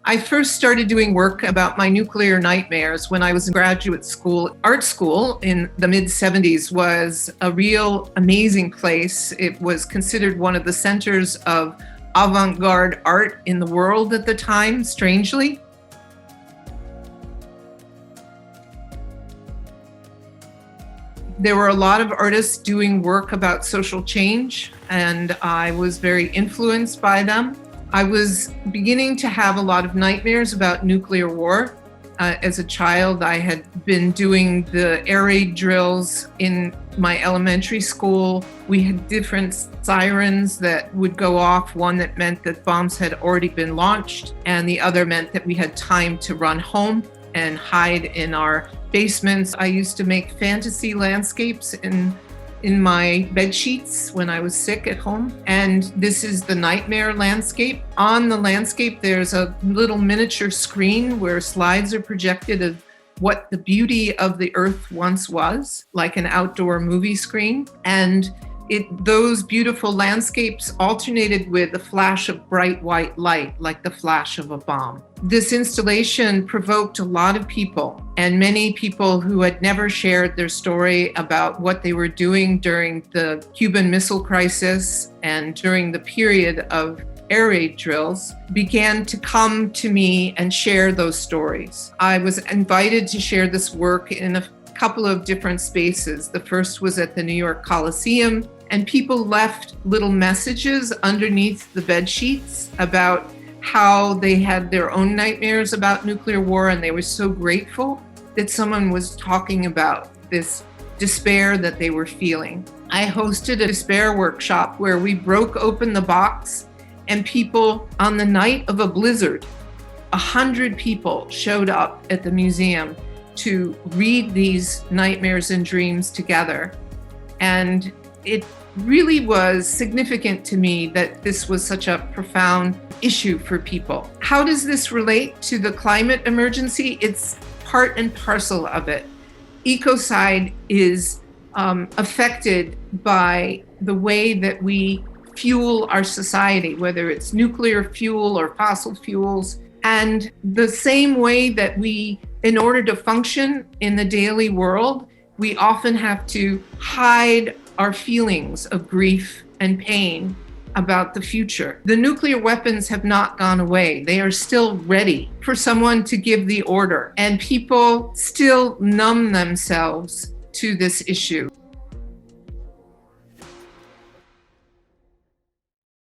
I first started doing work about my nuclear nightmares when I was in graduate school. Art school in the mid-70s was a real amazing place. It was considered one of the centers of avant-garde art in the world at the time, strangely. There were a lot of artists doing work about social change, and I was very influenced by them. I was beginning to have a lot of nightmares about nuclear war. As a child, I had been doing the air raid drills in my elementary school. We had different sirens that would go off, one that meant that bombs had already been launched, and the other meant that we had time to run home and hide in our basements. I used to make fantasy landscapes in my bed sheets when I was sick at home. And this is the nightmare landscape. On the landscape, there's a little miniature screen where slides are projected of what the beauty of the earth once was, like an outdoor movie screen. And those beautiful landscapes alternated with a flash of bright white light, like the flash of a bomb. This installation provoked a lot of people, and many people who had never shared their story about what they were doing during the Cuban Missile Crisis and during the period of air raid drills began to come to me and share those stories. I was invited to share this work in a couple of different spaces. The first was at the New York Coliseum, and people left little messages underneath the bed sheets about how they had their own nightmares about nuclear war, and they were so grateful that someone was talking about this despair that they were feeling. I hosted a despair workshop where we broke open the box, and people, on the night of a blizzard, 100 people showed up at the museum to read these nightmares and dreams together. And it really was significant to me that this was such a profound issue for people. How does this relate to the climate emergency? It's part and parcel of it. Ecocide is affected by the way that we fuel our society, whether it's nuclear fuel or fossil fuels. And the same way that we, in order to function in the daily world, we often have to hide our feelings of grief and pain about the future. The nuclear weapons have not gone away. They are still ready for someone to give the order, and people still numb themselves to this issue.